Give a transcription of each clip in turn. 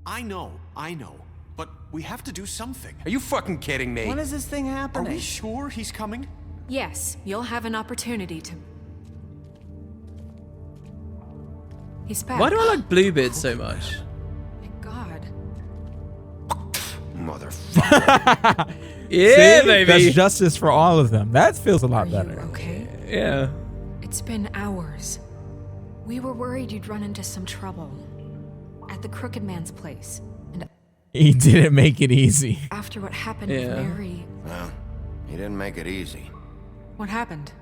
I know. But we have to do something. Are you fucking kidding me? When is this thing Are happening? we sure he's coming? Yes, you'll have an opportunity to... He's back. Why do I like Bluebeard so much? Thank God. Motherfucker. Yeah, See? baby. That's justice for all of them. That feels a lot Are better. you okay? Yeah. It's been hours. We were worried you'd run into some trouble. At the Crooked Man's place. And He didn't make it easy. after what happened Yeah. with Mary... Well, he didn't make it easy. What happened?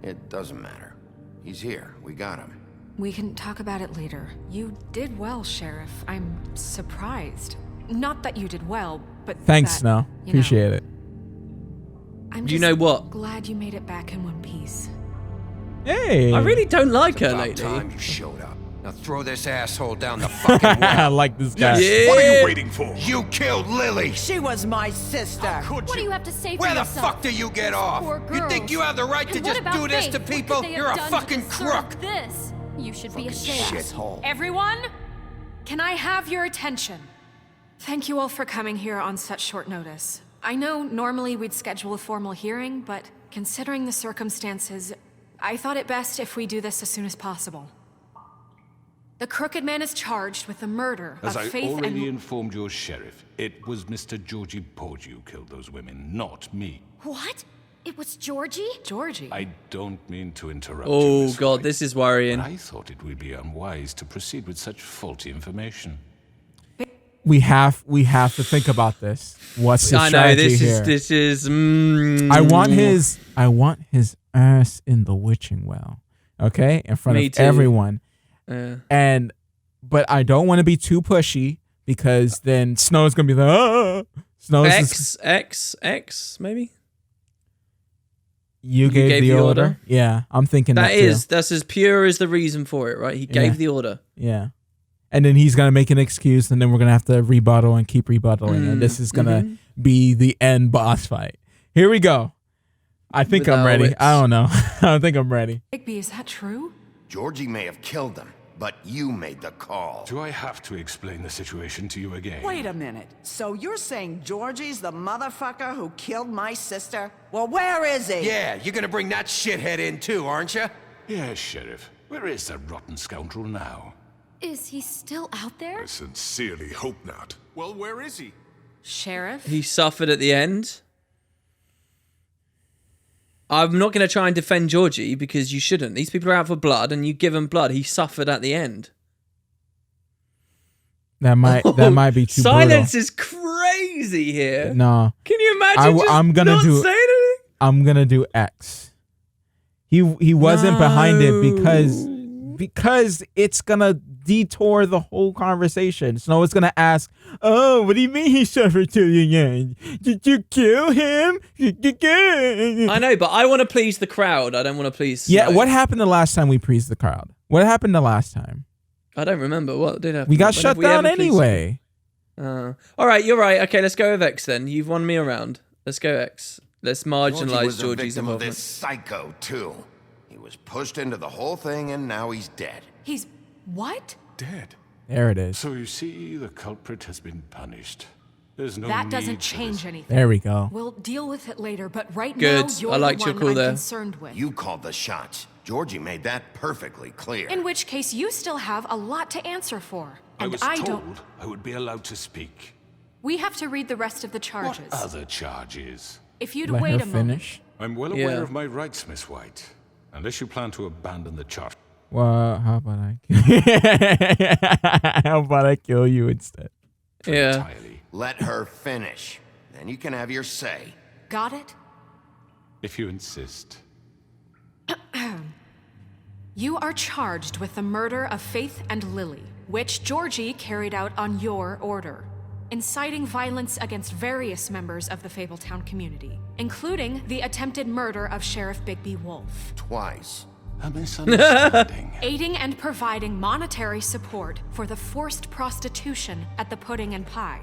It doesn't matter. He's here. We got him. We can talk about it later. You did well, Sheriff. I'm surprised. Not that you did well, but Thanks, that, Snow. you Appreciate know, it. I'm You just know what? glad you made it back in one piece. Hey. I really don't like her About lately. time you showed up. Now throw this asshole down the fucking well. I like this guy. Yeah. What are you waiting for? You killed Lily. She was my sister. Could What do you? you have to say for Where the yourself? fuck do you get off? Poor You girls. think you have the right to And just what about do this Faith? to What people? could they You're have a done to fucking deserve crook. This. You should be ashamed. Shithole. Everyone, can I have your attention? Thank you all for coming here on such short notice. I know normally we'd schedule a formal hearing, but considering the circumstances, I thought it best if we do this as soon as possible. The Crooked Man is charged with the murder As of I Faith already and... informed your sheriff, it was Mr. Georgie Porgy who killed those women, not me. What? It was Georgie? Georgie. I don't mean to interrupt you, Oh Miss god, White, this is worrying. but I thought it would be unwise to proceed with such faulty information. We have to think about this. What's the I know strategy here? this is. I want his ass in the witching well. Okay, in front Me of too. everyone. But I don't want to be too pushy because then Snow's gonna be like, oh. Snow's X, maybe. You gave the order. Yeah, I'm thinking That's as pure as the reason for it, right? He gave the order. Yeah. And then he's going to make an excuse, and then we're going to have to rebuttal and keep rebuttaling. And this is going to be the end boss fight. Here we go. I think I'm ready. Wits. I don't know. I think I'm ready. Bigby, is that true? Georgie may have killed them, but you made the call. Do I have to explain the situation to you again? Wait a minute. So you're saying Georgie's the motherfucker who killed my sister? Well, where is he? Yeah, you're gonna bring that shithead in too, aren't you? Yes, Sheriff. Where is that rotten scoundrel now? Is he still out there? I sincerely hope not. Well, where is he? Sheriff? He suffered at the end. I'm not going to try and defend Georgie because you shouldn't. These people are out for blood, and you give him blood. He suffered at the end. That might be too Silence brutal. is crazy here. No. Can you imagine I'm gonna not saying anything? I'm going to do X. He wasn't behind it because it's going to detour the whole conversation. Snow is going to ask, oh, what do you mean he suffered till the end? Did you kill him? I know, but I want to please the crowd. I don't want to please Yeah, Snow. what happened the last time we pleased the crowd? What happened the last time? I don't remember. What did happen? We got When shut have we down ever pleased anyway. All right, you're right. Okay, let's go with X then. You've won me around. Let's go X. Let's Georgie marginalize was a Georgie's victim of involvement. this psycho too. He was pushed into the whole thing, and now he's dead. He's... what? Dead. There it is. So you see, the culprit has been punished. There's no That need doesn't for this. change anything. There we go. We'll deal with it later, but right Good. now, you're I liked the your one call I'm there. concerned with. You called the shots. Georgie made that perfectly clear. In which case, you still have a lot to answer for. I And was I told don't... I would be allowed to speak. We have to read the rest of the charges. What other charges? If you'd Let wait her a moment... finish. I'm well aware Yeah. of my rights, Miss White. Unless you plan to abandon the charge. Well, how about I kill you instead? Yeah. Entirely. Let her finish. Then you can have your say. Got it? If you insist. You are charged with the murder of Faith and Lily, which Georgie carried out on your order, inciting violence against various members of the Fabletown community, including the attempted murder of Sheriff Bigby Wolf, Twice. A misunderstanding. aiding and providing monetary support for the forced prostitution at the Pudding and Pie.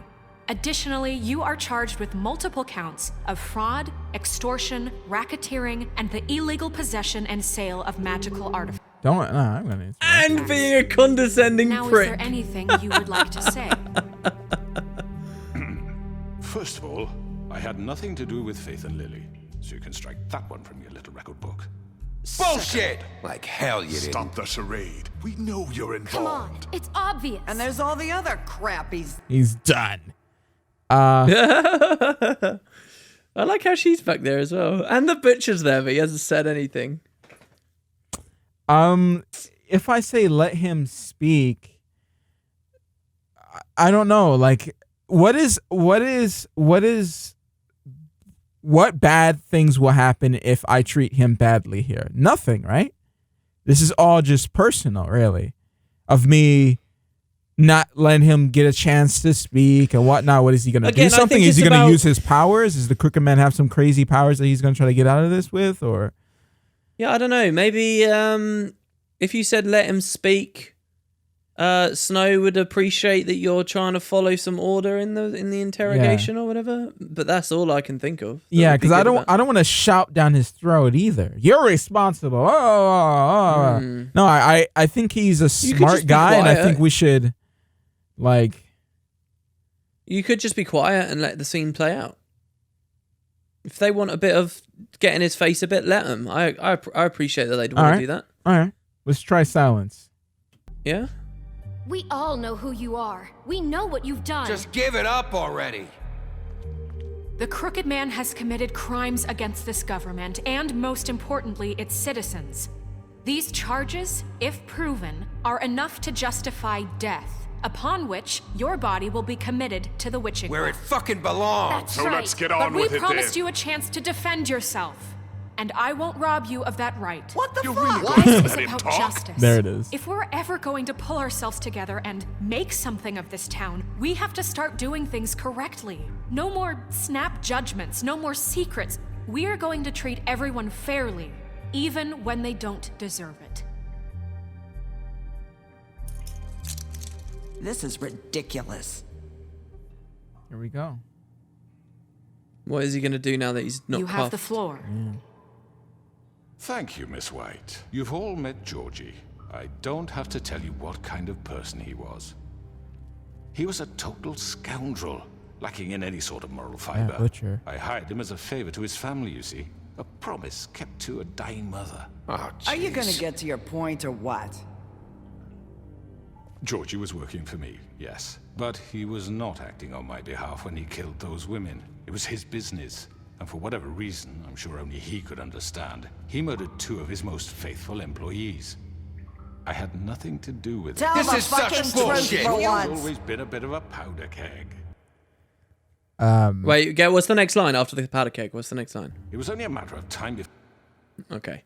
Additionally, you are charged with multiple counts of fraud, extortion, racketeering, and the illegal possession and sale of magical artifacts. I'm gonna answer. And being a condescending Now, is prick. there anything you would like to say? had nothing to do with Faith and Lily, so you can strike that one from your little record book. Bullshit! Like hell you didn't. Stop the charade. We know you're Come on, involved. it's obvious. And there's all the other crap He's done. I like how she's back there as well. And the butcher's there, but he hasn't said anything. If I say let him speak, I don't know. Like, what bad things will happen if I treat him badly here? Nothing, right? This is all just personal, really, of me not letting him get a chance to speak and whatnot. What is he going to do? Something? Is he going to use his powers? Does the Crooked Man have some crazy powers that he's going to try to get out of this with? Or yeah, I don't know. Maybe if you said let him speak, Snow would appreciate that you're trying to follow some order in the interrogation or whatever. But that's all I can think of. Yeah, because I don't want to shout down his throat either. You're responsible. No, I think he's a smart guy, and I think we should You could just be quiet and let the scene play out. If they want a bit of getting his face a bit, let them. I appreciate that they'd want to do that. All right, let's try silence. Yeah. We all know who you are. We know what you've done. Just give it up already. The Crooked Man has committed crimes against this government and, most importantly, its citizens. These charges, if proven, are enough to justify death, upon which your body will be committed to the witching Where well. it fucking belongs. That's So right. let's get But on we with it promised then. you a chance to defend yourself, and I won't rob you of that right. What the You're fuck? really Life going to is let him about talk? justice. There it is. If we're ever going to pull ourselves together and make something of this town, we have to start doing things correctly. No more snap judgments, no more secrets. We are going to treat everyone fairly, even when they don't deserve it. This is ridiculous. Here we go. What is he going to do now that he's not You have the cuffed? floor. Thank you, Miss White. You've all met Georgie. I don't have to tell you what kind of person he was. He was a total scoundrel, lacking in any sort of moral fiber. Butcher. I hired him as a favor to his family, you see. A promise kept to a dying mother. Oh, Are you gonna jeez. get to your point or what? Georgie was working for me, yes. But he was not acting on my behalf when he killed those women. It was his business. And for whatever reason, I'm sure only he could understand, he murdered 2 of his most faithful employees. I had nothing to do with it. Tell This the is such fucking bullshit. truth for He's once. always been a bit of a powder keg. Wait, what's the next line after the powder keg? What's the next line? It was only a matter of time before... Okay.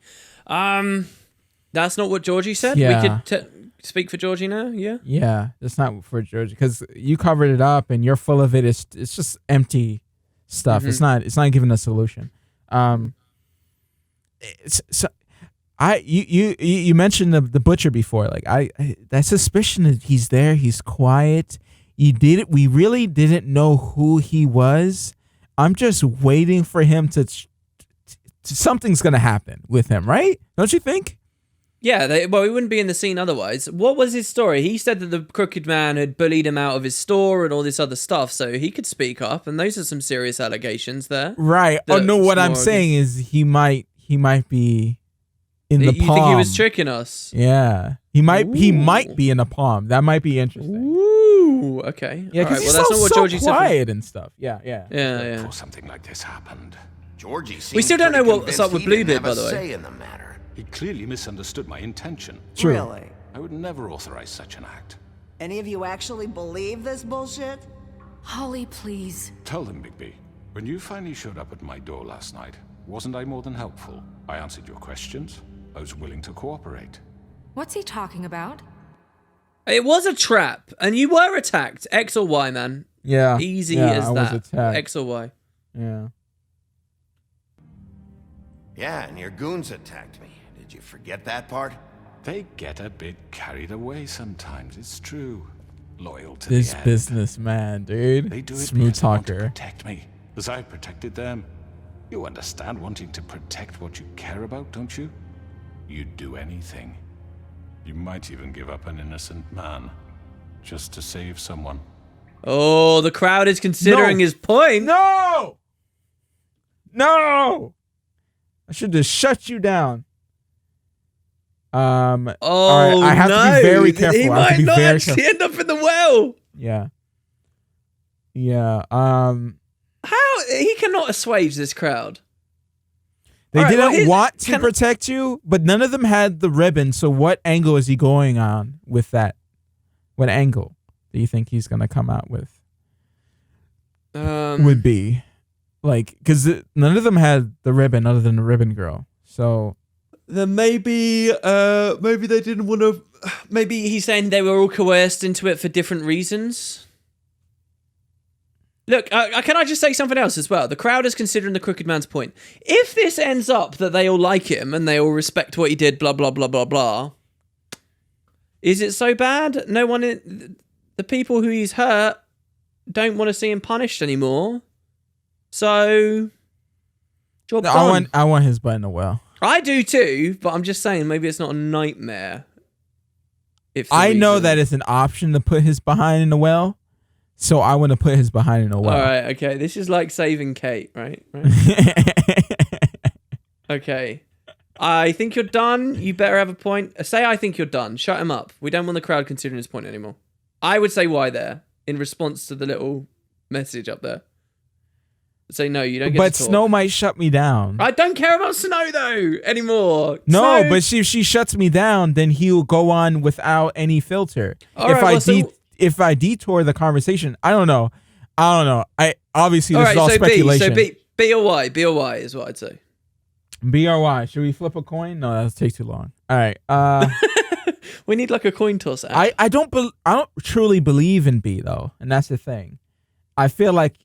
That's not what Georgie said? Yeah. We could speak for Georgie now? Yeah? Yeah, that's not for George because you covered it up and you're full of it. It's just empty stuff. Mm-hmm. It's not giving a solution. You mentioned the butcher before. Like that suspicion that he's there. He's quiet. We really didn't know who he was. I'm just waiting for him to something's gonna happen with him, right? Don't you think? Yeah, he wouldn't be in the scene otherwise. What was his story? He said that the Crooked Man had bullied him out of his store and all this other stuff, so he could speak up, and those are some serious allegations there. Right. Oh no, what I'm saying is he might be in the palm. You think he was tricking us? Yeah. He might be in the palm. That might be interesting. Ooh, okay. Yeah, because that's not what Georgie said. quiet and stuff. Yeah. before something like this happened. Georgie seemed We still don't pretty know what's up convinced with he didn't Bluebeard, have by a the way. say in the matter. He clearly misunderstood my intention. True. Really? I would never authorize such an act. Any of you actually believe this bullshit? Holly, please. Tell them, Bigby. When you finally showed up at my door last night, wasn't I more than helpful? I answered your questions. I was willing to cooperate. What's he talking about? It was a trap, and you were attacked. X or Y, man. Yeah. Easy yeah, as I was that. attacked. X or Y. Yeah. Yeah, and your goons attacked me. Did you forget that part? They get a bit carried away sometimes, it's true. Loyal to This the end. businessman, dude. They do it Smooth because they want to talker. protect me, as I protected them. You understand wanting to protect what you care about, don't you? You'd do anything. You might even give up an innocent man, just to save someone. Oh, the crowd is considering No. his point. No! No! I should just shut you down. Oh, all right, I have to be very careful. He I have might to be not very actually careful. end up in the well. Yeah. Yeah. How? He cannot assuage this crowd. They All right, didn't well, want to protect you, but none of them had the ribbon. So what angle is he going on with that? What angle do you think he's going to come out with? Would be like, because none of them had the ribbon other than the ribbon girl. So then maybe they didn't want to. Maybe he's saying they were all coerced into it for different reasons. Look, can I just say something else as well? The crowd is considering the Crooked Man's point. If this ends up that they all like him and they all respect what he did, blah, blah, blah, blah, blah, is it so bad? No one, the people who he's hurt don't want to see him punished anymore. So, job done. I want his butt in the well. I do too, but I'm just saying maybe it's not a nightmare. I know that it's an option to put his behind in the well. So I want to put his behind in a well. All right, okay. This is like saving Kate, right? Okay. I think you're done. You better have a point. Say I think you're done. Shut him up. We don't want the crowd considering his point anymore. I would say why there in response to the little message up there. Say no, you don't get to talk. But Snow might shut me down. I don't care about Snow though anymore. No, Snow... but if she shuts me down, then he'll go on without any filter. If I detour the conversation, I don't know. I obviously this is all speculation. B or Y is what I'd say. B or Y. Should we flip a coin? No, that'll take too long. All right. We need like a coin toss app. I don't truly believe in B though, and that's the thing. I feel like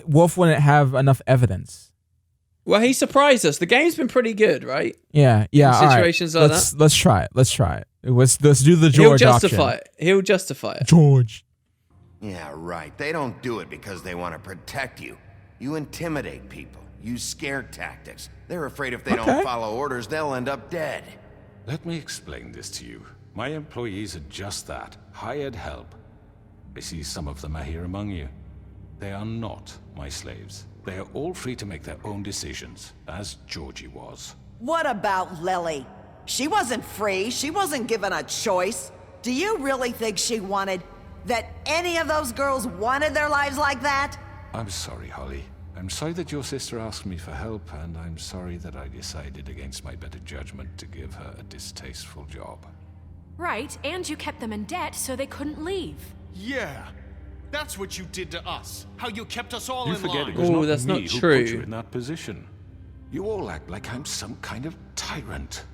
Wolf wouldn't have enough evidence. Well, he surprised us. The game's been pretty good, right? Yeah. In situations like that. Let's try it. Let's do the George option. He'll justify it. George. Yeah, right. They don't do it because they want to protect you. You intimidate people. Use scare tactics. They're afraid if they don't follow orders, they'll end up dead. Let me explain this to you. My employees are just that. Hired help. I see some of them are here among you. They are not my slaves. They are all free to make their own decisions, as Georgie was. What about Lily? She wasn't free. She wasn't given a choice. Do you really think she wanted... that any of those girls wanted their lives like that? I'm sorry, Holly. I'm sorry that your sister asked me for help, and I'm sorry that I decided against my better judgment to give her a distasteful job. Right, and you kept them in debt so they couldn't leave. Yeah. That's what you did to us. How you kept us all You in forget line. it was not that's me not who true. put you in that position. You all act like I'm some kind of tyrant.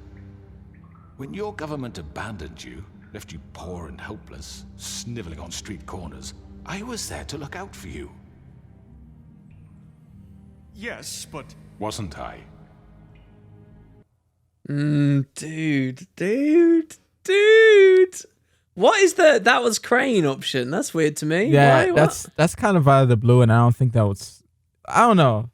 When your government abandoned you, left you poor and helpless, sniveling on street corners, I was there to look out for you. Yes, but... Wasn't I? Dude. What is that was Crane option? That's weird to me. Yeah, Why? that's kind of out of the blue, and I don't think that was... I don't know.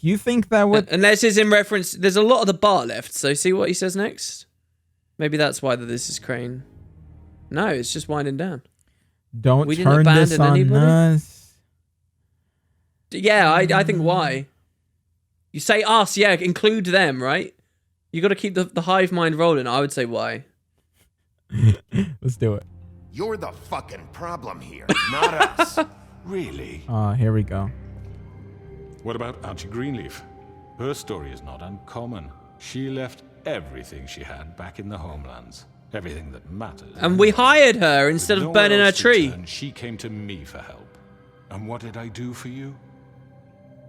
You think that would... Unless it's in reference... There's a lot of the bar left, so see what he says next? Maybe that's why this is Crane. No, it's just winding down. Don't We didn't turn this abandon on anybody? us. Yeah, I think why. You say us, yeah, include them, right? You got to keep the hive mind rolling. I would say why. Let's do it. You're the fucking problem here, not us. Really? Here we go. What about Auntie Greenleaf? Her story is not uncommon. She left everything she had back in the homelands. Everything that mattered. And we hired her instead of burning her tree. And she came to me for help. And what did I do for you?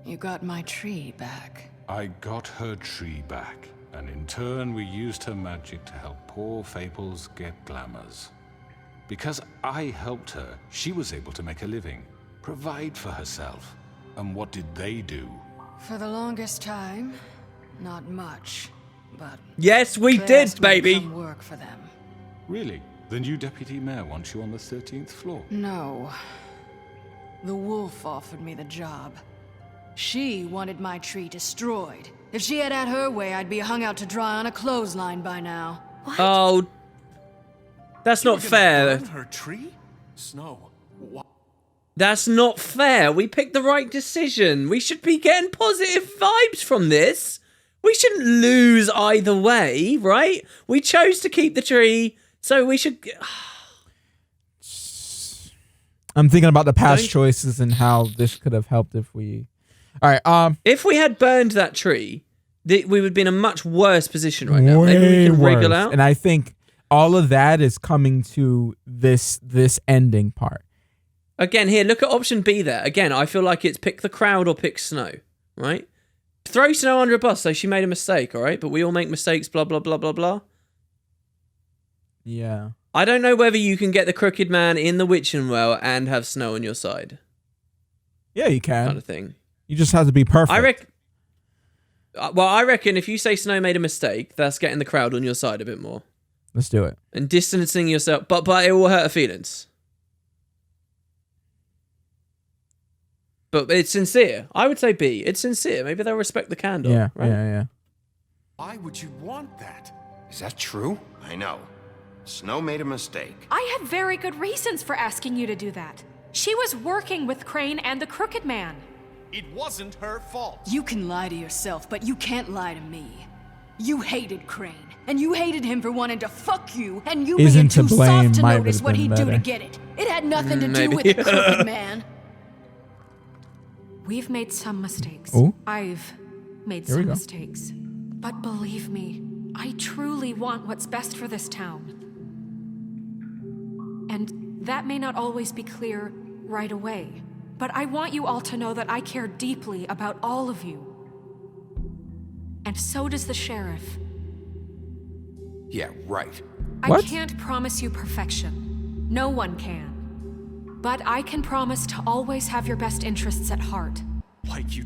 You got my tree back. I got her tree back. And in turn, we used her magic to help poor Fables get glamours. Because I helped her, she was able to make a living, provide for herself. And what did they do? For the longest time, not much, but... Yes, we they did, asked me to baby. come work for them. Really? The new deputy mayor wants you on the 13th floor? No. The wolf offered me the job. She wanted my tree destroyed. If she had her way, I'd be hung out to dry on a clothesline by now. What? Oh, that's not fair. Burn her tree? Snow. That's not fair. We picked the right decision. We should be getting positive vibes from this. We shouldn't lose either way, right? We chose to keep the tree, so we should... I'm thinking about the past choices and how this could have helped if we... All right, if we had burned that tree, we would be in a much worse position right now. Maybe we can wriggle out. And I think all of that is coming to this ending part. Again, here, look at option B there. Again, I feel like it's pick the crowd or pick Snow, right? Throw Snow under a bus, so she made a mistake, all right? But we all make mistakes, blah, blah, blah, blah, blah. Yeah. I don't know whether you can get the crooked man in the witching well and have Snow on your side. Yeah, you can. Kind of thing. You just have to be perfect. I reckon if you say Snow made a mistake, that's getting the crowd on your side a bit more. Let's do it. And distancing yourself, but it will hurt her feelings. But it's sincere. I would say B. It's sincere. Maybe they'll respect the candle. Yeah, right? yeah. Why would you want that? Is that true? I know. Snow made a mistake. I had very good reasons for asking you to do that. She was working with Crane and the Crooked Man. It wasn't her fault. You can lie to yourself, but you can't lie to me. You hated Crane, and you hated him for wanting to fuck you, and you being too soft to notice what he'd do to get it. It had nothing to do with the Crooked Man. We've made some mistakes. Ooh. I've made some mistakes. But believe me, I truly want what's best for this town. And that may not always be clear right away, but I want you all to know that I care deeply about all of you. And so does the sheriff. Yeah, right. I can't promise you perfection. No one can. But I can promise to always have your best interests at heart. Like you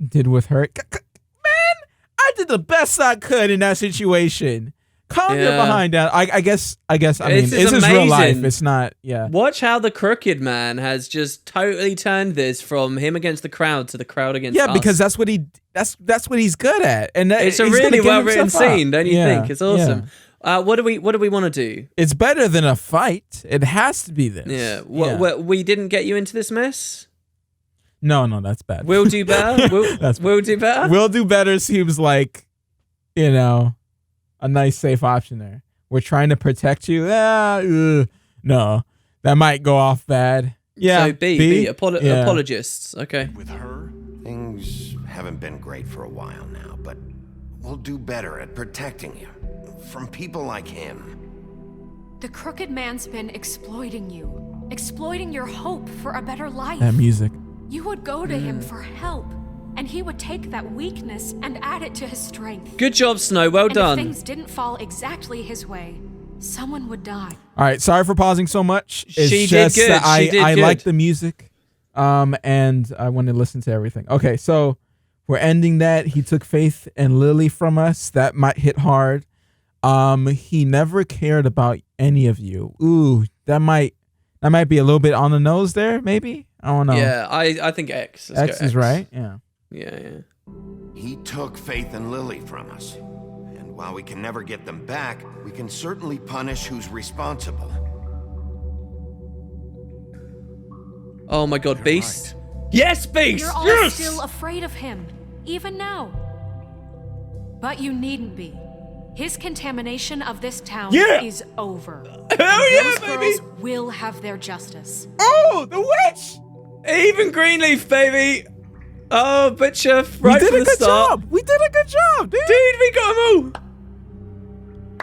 did with her. Man, I did the best I could in that situation. Calm your behind down. I guess. I mean, this is real life. It's not. Yeah. Watch how the Crooked Man has just totally turned this from him against the crowd to the crowd against us. Yeah, because that's what he's good at, and it's a really well written scene, don't you think? It's awesome. Yeah. What do we want to do? It's better than a fight. It has to be this. Yeah. We didn't get you into this mess? No, that's bad. We'll do better. We'll do better. We'll do better seems like, a nice safe option there. We're trying to protect you. No, that might go off bad. Yeah. So B. Apologists. Okay. With her, things haven't been great for a while now, but we'll do better at protecting you from people like him. The Crooked Man's been exploiting you, exploiting your hope for a better life. That music. You would go to him for help, and he would take that weakness and add it to his strength. Good job, Snow. Well done. If things didn't fall exactly his way, someone would die. All right, sorry for pausing so much. It's she just did good. That I good. like the music, and I want to listen to everything. Okay, so we're ending that. He took Faith and Lily from us. That might hit hard. He never cared about any of you. Ooh, that might be a little bit on the nose there, maybe? I don't know. Yeah, I think X. X is right, yeah. Yeah. He took Faith and Lily from us. And while we can never get them back, we can certainly punish who's responsible. Oh my god, You're Beast. right. Yes, Beast! You're all Yes! still afraid of him, even now. But you needn't be. His contamination of this town is over. Hell yeah, Those baby! girls will have their justice. Oh, the witch! Even Greenleaf, baby! Oh, Butcher, right from the start. We did a good job, dude. Dude, we got them all!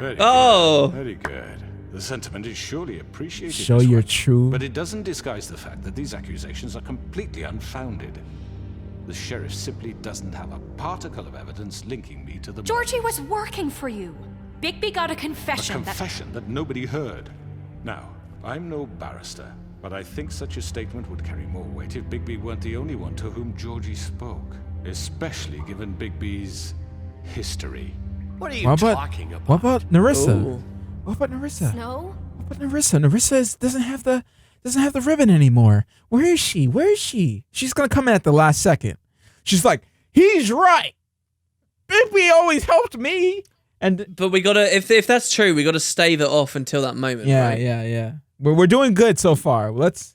Very Oh. good. Very good. The sentiment is surely appreciated. Show this your way, true... But it doesn't disguise the fact that these accusations are completely unfounded. The sheriff simply doesn't have a particle of evidence linking me to the... Georgie was working for you. Bigby got a confession. A confession that nobody heard. Now, I'm no barrister, but I think such a statement would carry more weight if Bigby weren't the only one to whom Georgie spoke. Especially given Bigby's history. What are you talking about? What about Narissa? Ooh. What about Narissa? Snow? What about Narissa? Narissa doesn't have the ribbon anymore. Where is she? Where is she? She's gonna come in at the last second. She's like, he's right. Bigby always helped me. But we gotta, if that's true, we gotta stave it off until that moment. Yeah, right? yeah. We're doing good so far. Let's.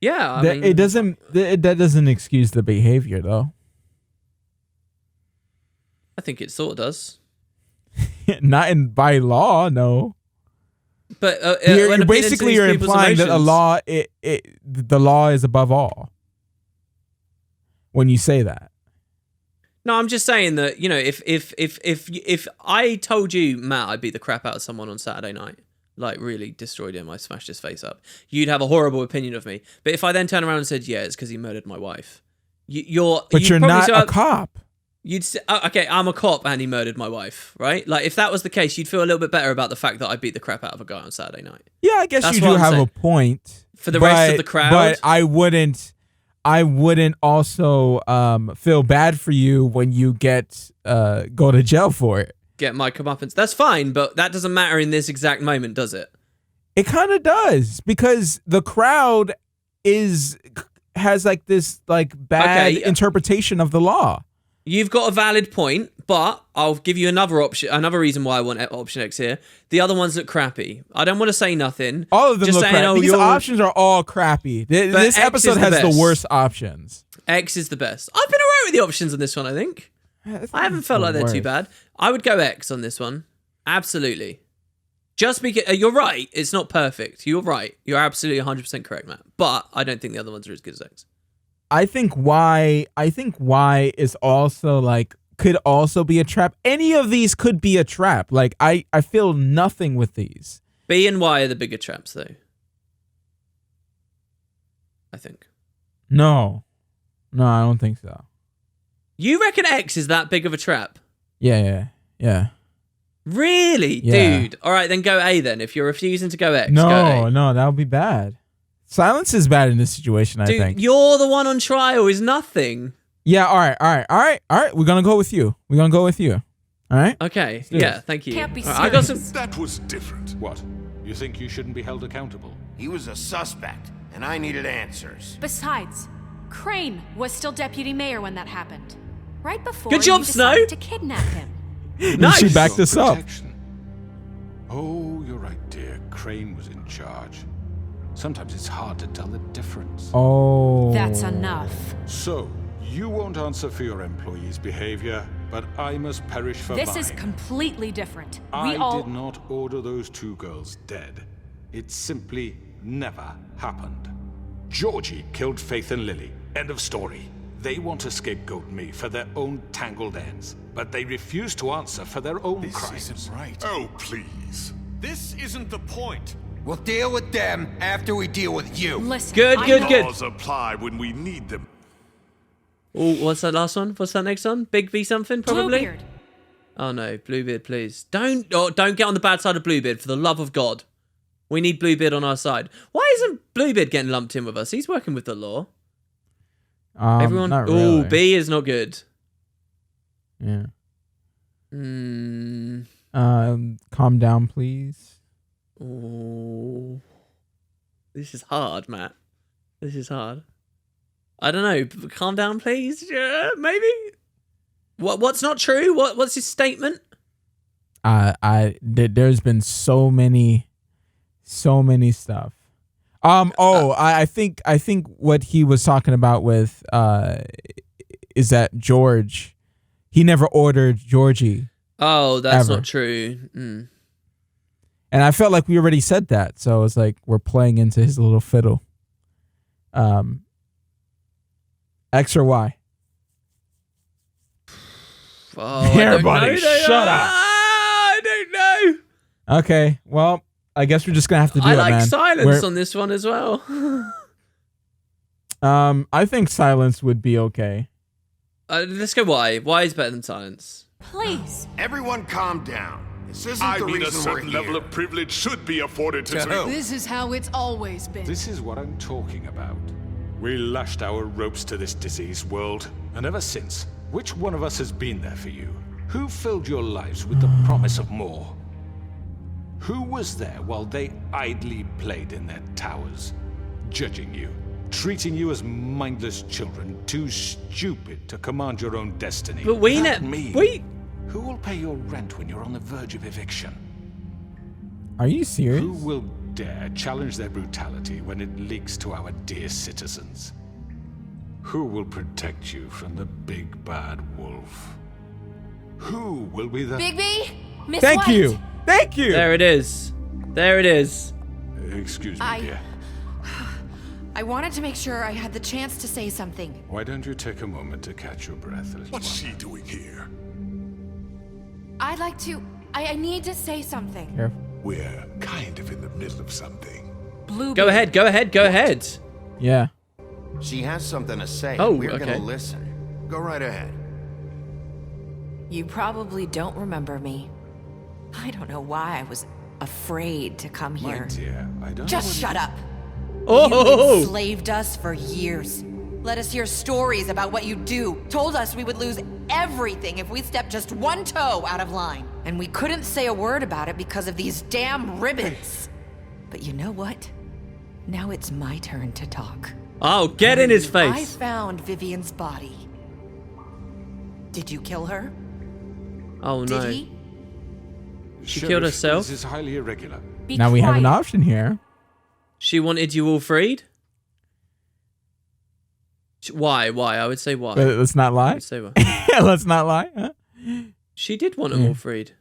Yeah, I mean, that doesn't excuse the behavior though. I think it sort of does. Not by law, no. But you're implying that the law is above all when you say that. No, I'm just saying that, you know, if I told you, Matt, I beat the crap out of someone on Saturday night, like really destroyed him, I smashed his face up, you'd have a horrible opinion of me. But if I then turn around and said, yeah, it's because he murdered my wife, you're not a cop. You'd say, okay, I'm a cop and he murdered my wife, right? Like, if that was the case, you'd feel a little bit better about the fact that I beat the crap out of a guy on Saturday night. Yeah, I guess you do have a point. For the rest of the crowd. But I wouldn't also feel bad for you when you go to jail for it. Get my comeuppance. That's fine, but that doesn't matter in this exact moment, does it? It kind of does, because the crowd has like this like bad interpretation of the law. You've got a valid point, but I'll give you another reason why I want option X here. The other ones look crappy. I don't want to say nothing. All of them look crappy. These options are all crappy. This episode has the worst options. X is the best. I've been alright with the options on this one, I think. I haven't felt like they're too bad. I would go X on this one. Absolutely. Just because you're right, it's not perfect. You're right. You're absolutely 100% correct, Matt. But I don't think the other ones are as good as X. I think Y is also like could also be a trap. Any of these could be a trap. Like I feel nothing with these. B and Y are the bigger traps though. I think. No, I don't think so. You reckon X is that big of a trap? Yeah. Really? Yeah. Dude. All right, then go A then. If you're refusing to go X, no, go A. No, that would be bad. Silence is bad in this situation, I think. Dude, you're the one on trial is nothing. Yeah, all right. We're going to go with you. All right? Okay, yeah, thank you. Can't be I got some... That was different. What? You think you shouldn't be held accountable? He was a suspect, and I needed answers. Besides, Crane was still deputy mayor when that happened. Right before Good job, you Snow. decided to kidnap him. Nice. She backed this up. Oh, you're right, dear. Crane was in charge. Sometimes it's hard to tell the difference. Oh. That's enough. So, you won't answer for your employees' behavior, but I must perish for mine. This is completely different. I did not order those two girls dead. It simply never happened. Georgie killed Faith and Lily. End of story. They want to scapegoat me for their own tangled ends, but they refuse to answer for their own crimes. This isn't right. Oh, please. This isn't the point. We'll deal with them after we deal with you. Listen, Good. Laws apply when we need them. Oh, what's that last one? What's that next one? Big V something, probably? Bluebeard. Oh no, Bluebeard, please. Don't get on the bad side of Bluebeard, for the love of God. We need Bluebeard on our side. Why isn't Bluebeard getting lumped in with us? He's working with the law. Everyone. Not really. Oh, B is not good. Yeah. Hmm. Calm down, please. Oh, this is hard, Matt. This is hard. I don't know. Calm down, please. Yeah, maybe. What's not true? What's his statement? There's been so many stuff. I think what he was talking about with is that George, he never ordered Georgie. Oh, that's ever. not true. Mm. And I felt like we already said that, so it's like we're playing into his little fiddle. X or Y? Oh, Here, buddy, shut up. I don't know. Okay, well, I guess we're just gonna have to do I it, like man. silence on this one as well. I think silence would be okay. Let's go Y. Y is better than silence. Please. Everyone calm down. This isn't I the mean, a reason we're certain here. level of privilege should be afforded to This is how it's always been. This is what I'm talking about. We lashed our ropes to this diseased world, and ever since, which one of us has been there for you? Who filled your lives with the promise of more? Who was there while they idly played in their towers, judging you, treating you as mindless children, too stupid to command your own destiny? But we Not ne- me. we- Who will pay your rent when you're on the verge of eviction? Are you serious? Who will dare challenge their brutality when it leaks to our dear citizens? Who will protect you from the big bad wolf? Who will be the... Bigby? Miss Thank White. you. Thank you. There it is. There it is. Excuse me, dear. I wanted to make sure I had the chance to say something. Why don't you take a moment to catch your breath, little What's one? she doing here? I'd like to... I need to say something. Careful. We're kind of in the middle of something. Bluebeard. Go ahead. Go ahead. Go ahead. Yeah. She has something to say. Oh, We're okay. gonna listen. Go right ahead. You probably don't remember me. I don't know why I was afraid to come My here. dear, I don't Just know shut up. Oh. You enslaved us for years. Let us hear stories about what you do. Told us we would lose everything if we stepped just one toe out of line. And we couldn't say a word about it because of these damn ribbons. But you know what? Now it's my turn to talk. Oh, get in his I face. found Vivian's body. Did you kill her? Oh no. Did he? She Sheriff, killed herself? This is highly irregular. Be Now we have an quiet. option here. She wanted you all freed? Why? I would say why. Let's not I lie. would say why. Let's not lie. Huh? She did want them all freed.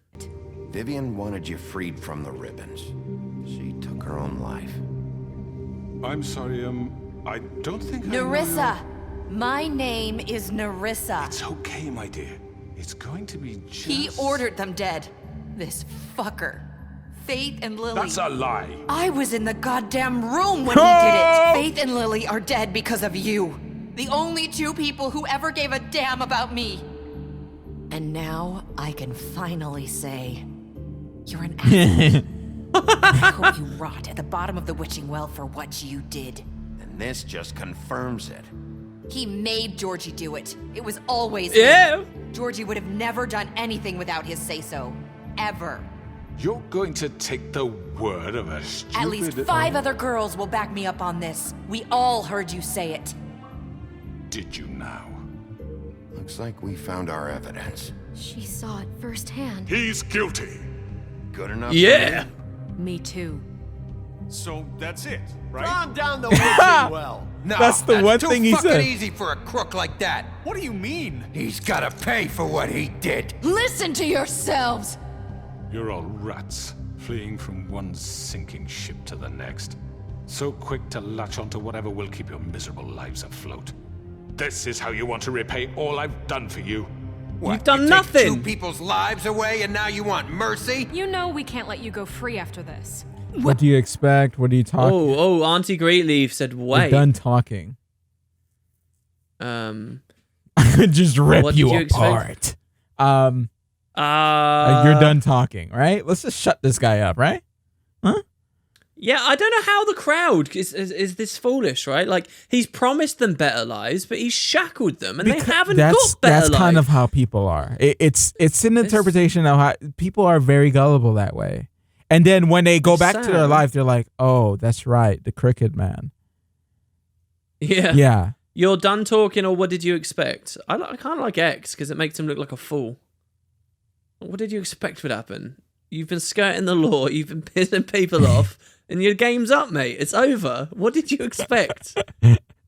Vivian wanted you freed from the ribbons. She took her own life. I'm sorry, I don't think I know Narissa. My name is Narissa. It's okay, my dear. It's going to be just... He ordered them dead. This fucker. Faith and Lily. That's a lie. I was in the goddamn room when he did it. Faith and Lily are dead because of you. The only two people who ever gave a damn about me. And now I can finally say, you're an asshole. I hope you rot at the bottom of the witching well for what you did. And this just confirms it. He made Georgie do it. It was always Yeah. him. Georgie would have never done anything without his say-so. Ever. You're going to take the word of a stupid... At least 5 other girls will back me up on this. We all heard you say it. Did you now? Looks like we found our evidence. She saw it firsthand. He's guilty. Good enough. Yeah. Me too. So that's it, right? Calm down the witching well. No, that's the one thing he said. Easy for a crook like that. What do you mean? He's gotta pay for what he did. Listen to yourselves! You're all rats, fleeing from one sinking ship to the next. So quick to latch onto whatever will keep your miserable lives afloat. This is how you want to repay all I've done for you? What, You've done you take nothing. 2 people's lives away and now you want mercy? You know we can't let you go free after this. What do you expect? What are you talking? Oh, Auntie Greatleaf said, We're wait. done talking. Um, I could just rip What you did you apart. expect? You're done talking, right? Let's just shut this guy up, right? Huh? Yeah, I don't know how the crowd is this foolish, right? Like, he's promised them better lives, but he's shackled them, and they haven't got better lives. That's kind of how people are. It's an interpretation of how people are very gullible that way. And then when they go back to their life, they're like, "Oh, that's right, the Cricket Man." Yeah. Yeah. You're done talking, or what did you expect? I kind of like X because it makes him look like a fool. What did you expect would happen? You've been skirting the law, you've been pissing people off, and your game's up, mate. It's over. What did you expect?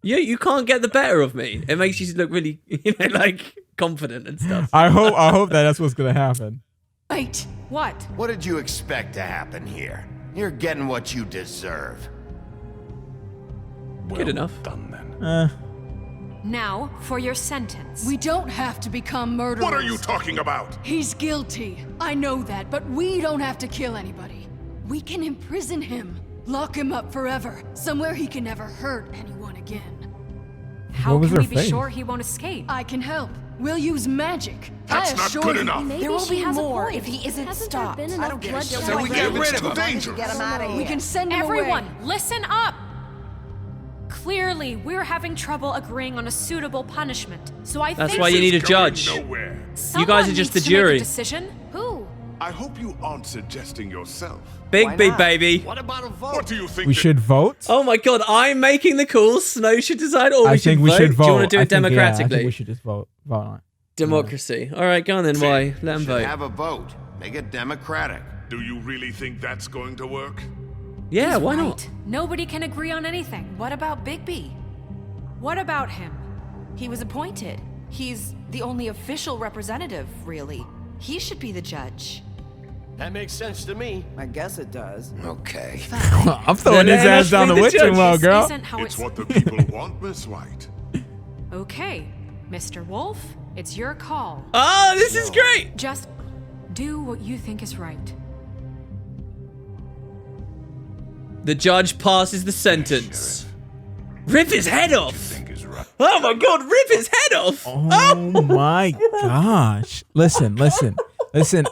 You can't get the better of me. It makes you look really, like confident and stuff. I hope that's what's gonna happen. Wait. What? What did you expect to happen here? You're getting what you deserve. Well Good enough. done then. Now, for your sentence. We don't have to become murderers. What are you talking about? He's guilty. I know that, but we don't have to kill anybody. We can imprison him. Lock him up forever. Somewhere he can never hurt anyone again. How What was can we her be face? sure he won't escape? I can help. We'll use magic. That's I not assure good you. enough. Maybe There will she be has a more point. if he isn't Hasn't stopped. there been I enough don't give a shit. bloodshed So we get already? rid of him. To get him out of here. We can send him Everyone, away. listen up! Clearly, we're having trouble agreeing on a suitable punishment. So I That's think why you need a Going judge. nowhere. You guys are just the someone needs to make a jury. decision. Who? I hope you aren't suggesting yourself. Big baby. What about a vote? What do you think? We that- should vote. Oh my god, I'm making the calls. Snow should decide, or I think we should vote. Do you want to do I it think, democratically? I think we should just vote on it. Democracy. All right, go on then. Why? Let him Should vote. have a vote. Make it democratic. Do you really think that's going to work? Yeah, He's why right. not? Nobody can agree on anything. What about Bigby? What about him? He was appointed. He's the only official representative, really. He should be the judge. That makes sense to me. I guess it does. Okay. I'm throwing his ass down the witching well, girl. Isn't how It's what the people want, Miss White. Okay, Mr. Wolf, it's your call. Oh, this is great. Just do what you think is right. The judge passes the sentence. Rip his head off. Oh my God, rip his head off. Oh my gosh. Listen.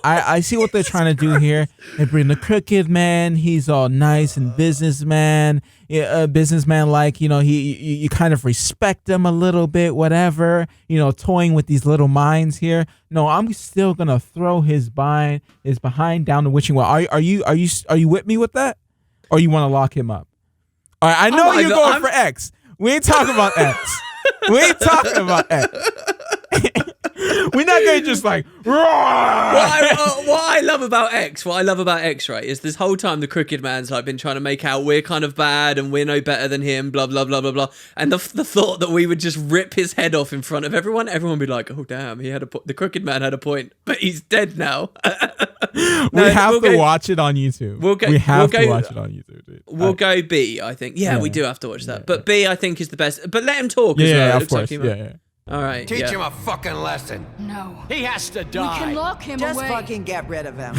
I see what they're trying to do here. They bring the crooked man. He's all nice and businessman like, you kind of respect him a little bit, whatever, toying with these little minds here. No, I'm still going to throw his behind down the witching well. Are you with me with that? Or you want to lock him up? All right, I know you're going for X. We ain't talking about X. We ain't talking about X. We're not going to just like, roar. What I love about X, right, is this whole time the crooked man's like been trying to make out we're kind of bad and we're no better than him, blah, blah, blah, blah, blah. And the thought that we would just rip his head off in front of everyone would be like, oh, damn, the crooked man had a point, but he's dead now. We have to watch it on YouTube. We have to watch it on YouTube, dude. We'll go B, I think. Yeah, we do have to watch that. But B, I think, is the best. But let him talk as well. Yeah, of course. Yeah. All right. Teach him a fucking lesson. No. He has to die. We can lock him Just away. fucking get rid of him.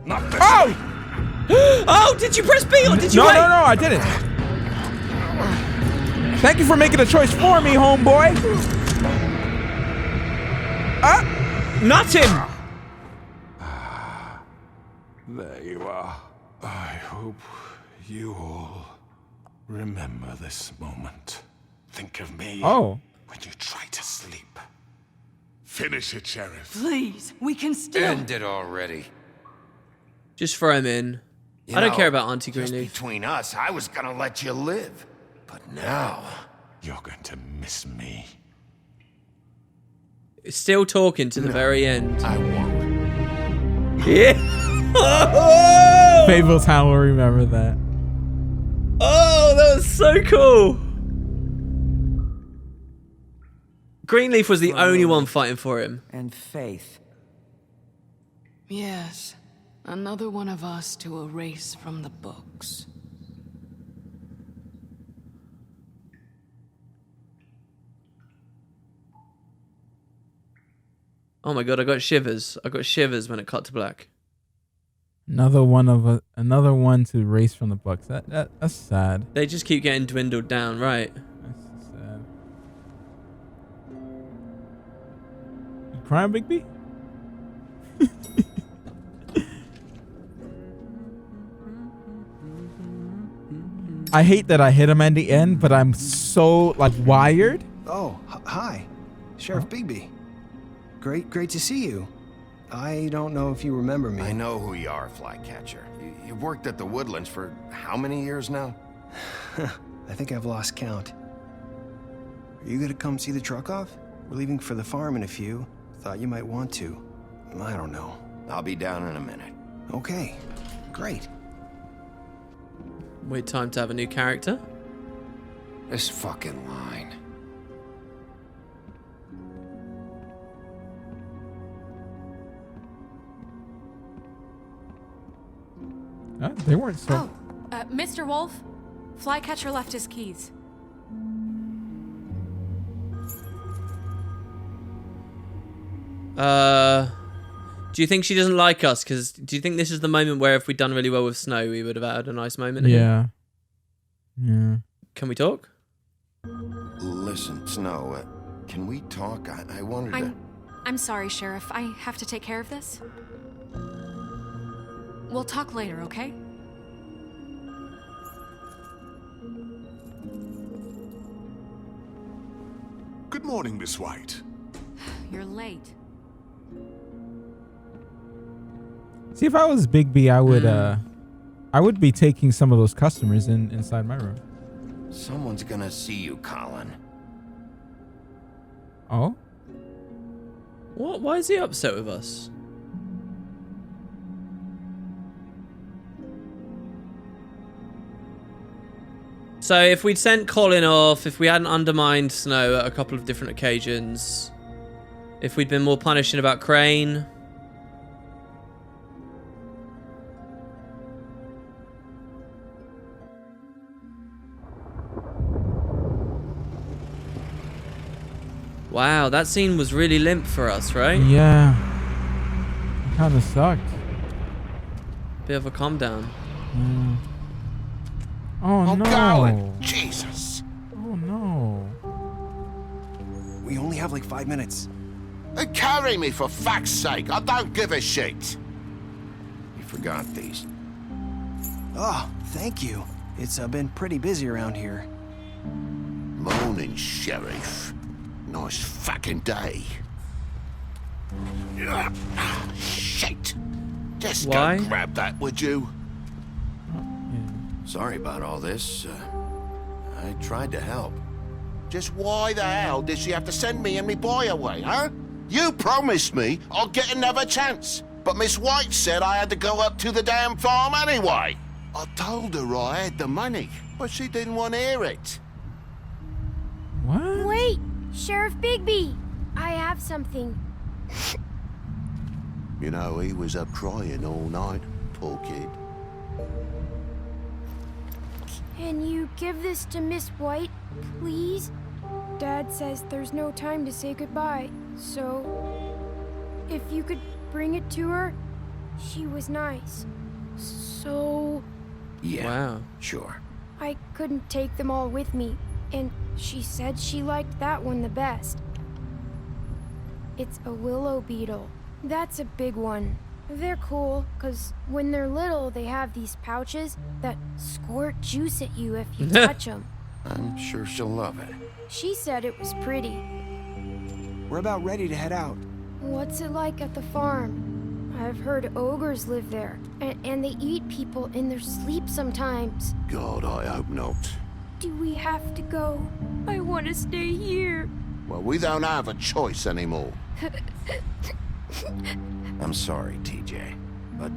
Not this. Oh! Oh, did you press B or did you No, wait? no, I didn't. Thank you for making a choice for me, homeboy. Nut him! There you are. I hope you all remember this moment. Think of me Oh. when you try to sleep. Finish it, Sheriff. Please, we can still. End it already. Just throw him in. You I don't know, care about Auntie just Greenleaf. between us, I was gonna let you live. But now... You're going to miss me. Still talking to the very end. I won't. Yeah. Fabletown will remember that. Oh, that was so cool. Greenleaf was the only one fighting for him. And Faith. Yes. Another one of us to erase from the books. Oh my God, I got shivers. I got shivers when it cut to black. Another one to erase from the books. That's sad. They just keep getting dwindled down, right? That's sad. You crying, Bigby? I hate that I hit him at the end, but I'm so like wired. Oh, hi, Sheriff Bigby. Great to see you. I don't know if you remember me. I know who you are, Flycatcher. You've worked at the Woodlands for how many years now? I think I've lost count. Are you gonna come see the truck off? We're leaving for the farm in a few. Thought you might want to. I don't know. I'll be down in a minute. Okay, great. Wait, time to have a new character. This fucking line. They weren't so. Oh, Mr. Wolf, Flycatcher left his keys. Do you think she doesn't like us? Because do you think this is the moment where if we'd done really well with Snow, we would have had a nice moment? Yeah. Yeah. Can we talk? Listen, Snow, can we talk? I wanted to... I'm sorry, Sheriff. I have to take care of this. We'll talk later, okay? Good morning, Miss White. You're late. See, if I was Bigby, I would be taking some of those customers inside my room. Someone's gonna see you, Colin. Oh? What? Why is he upset with us? So if we'd sent Colin off, if we hadn't undermined Snow at a couple of different occasions, if we'd been more punishing about Crane. Wow, that scene was really limp for us, right? Yeah. It kind of sucked. Bit of a calm down. Mm. Oh, no. Going. Jesus. Oh, no. We only have like 5 minutes. Carry me for fuck's sake. I don't give a shit. You forgot these. Oh, thank you. It's been pretty busy around here. Morning, Sheriff. Nice fucking day. Shit. Just Why? go grab that, would you? Sorry about all this. I tried to help. Just why the hell did she have to send me and me boy away, huh? You promised me I'll get another chance. But Miss White said I had to go up to the damn farm anyway. I told her I had the money, but she didn't want to hear it. What? Wait, Sheriff Bigby. I have something. You know, he was up crying all night, poor kid. Can you give this to Miss White, please? Dad says there's no time to say goodbye, so if you could bring it to her, she was nice. So Yeah. Wow. Sure. I couldn't take them all with me, and she said she liked that one the best. It's a willow beetle. That's a big one. They're cool, because when they're little, they have these pouches that squirt juice at you if you touch them. I'm sure she'll love it. She said it was pretty. We're about ready to head out. What's it like at the farm? I've heard ogres live there, and they eat people in their sleep sometimes. God, I hope not. Do we have to go? I want to stay here. Well, we don't have a choice anymore. I'm sorry, TJ. But,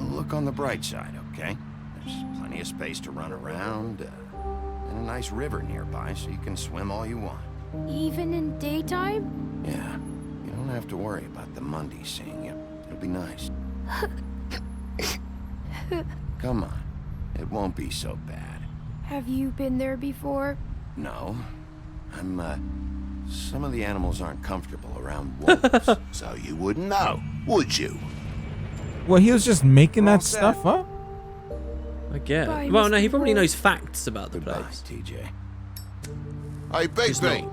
look on the bright side, okay? There's plenty of space to run around, and a nice river nearby so you can swim all you want. Even in daytime? Yeah. You don't have to worry about the Mundies seeing you. It'll be nice. Come on. It won't be so bad. Have you been there before? No. Some of the animals aren't comfortable around wolves. So you wouldn't know, would you? Well, he was just making that stuff up? I guess. Bye, Well, no, he Mr. probably Wolf. knows facts about the Goodbye, place. TJ. Hey, Bigby.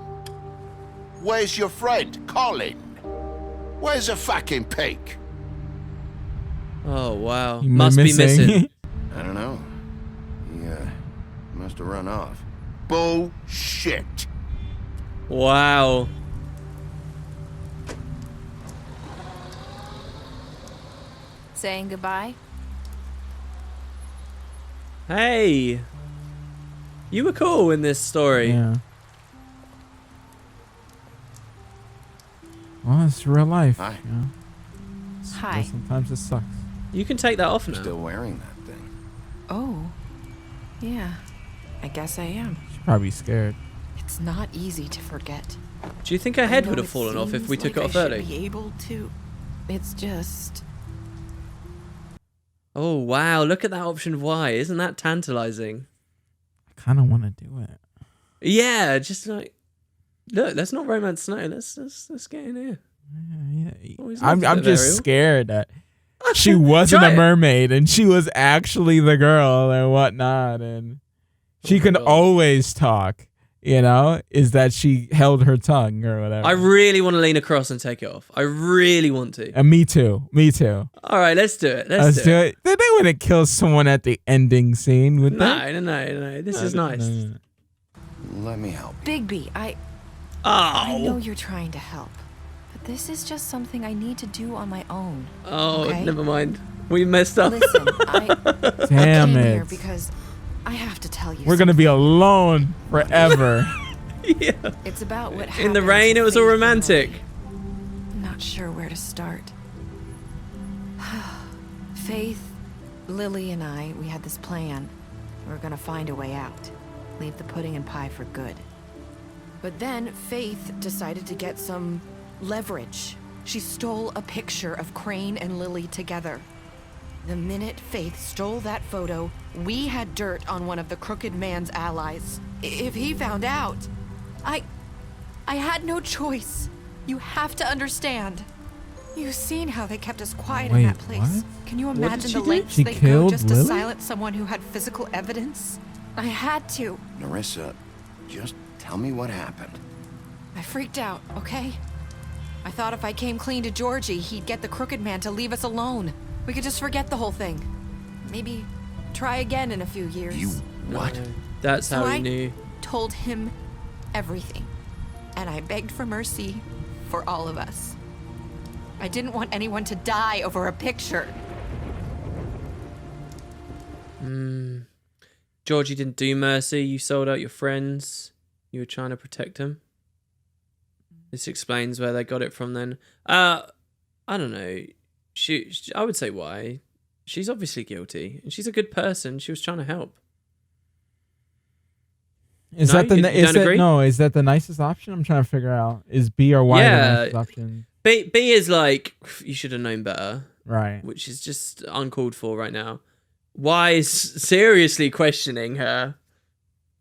Where's your friend, Colin? Where's the fucking pig? Oh, wow. You Must be missing. I don't know. He must have run off. Bullshit. Wow. Saying goodbye? Hey. You were cool in this story. Yeah. Well, it's real life. Hi. You know? Hi. Sometimes it sucks. You can take that off now. Still wearing that thing. Oh. Yeah. I guess I am. She's probably scared. It's not easy to forget. Do you think her head would have fallen off if we took it off I early? should be able to. It's just. Oh, wow. Look at that option Y. Isn't that tantalizing? I kind of want to do it. Yeah, just like, look, let's not romance Snow. Let's get in here. Yeah. Always loved I'm a bit of just Ariel. scared that she wasn't Try a it. mermaid and she was actually the girl and whatnot, and she my could God. always talk. You know, is that she held her tongue or whatever. I really want to lean across and take it off. I really want to. And me too. Me too. All right, let's do it. Let's do it. They wouldn't kill someone at the ending scene, would they? No. This is nice. No. Let me help you. Bigby, I know you're trying to help. But this is just something I need to do on my own. Oh, okay? never mind. We messed up. Listen, I Damn came here it. because I have to tell you We're gonna be alone forever. Yeah. It's about what happened In the rain, to it was all Faith and romantic. Lily. I'm not sure where to start. Faith, Lily, and I, we had this plan. we're gonna find a way out. Leave the pudding and pie for good. But then Faith decided to get some leverage. She stole a picture of Crane and Lily together. The minute Faith stole that photo, we had dirt on one of the Crooked Man's allies. If he found out, I had no choice. You have to understand. You've seen how they kept us quiet in that place. What? Can you What did imagine she the do? lengths She they go killed just to Lily? silence someone who had physical evidence? I had to. Narissa, just tell me what happened. I freaked out, okay? I thought if I came clean to Georgie, he'd get the Crooked Man to leave us alone. We could just forget the whole thing. Maybe try again in a few years. You what? No, that's So how he I knew. told him everything. And I begged for mercy for all of us. I didn't want anyone to die over a picture. Georgie didn't do mercy. You sold out your friends. You were trying to protect them. This explains where they got it from then. I don't know. I would say why. She's obviously guilty. And she's a good person. She was trying to help. Is No? that the You don't agree? is that the nicest option? I'm trying to figure out. Is B or Y the nicest option? B is like, you should have known better. Right. Which is just uncalled for right now. Y is seriously questioning her.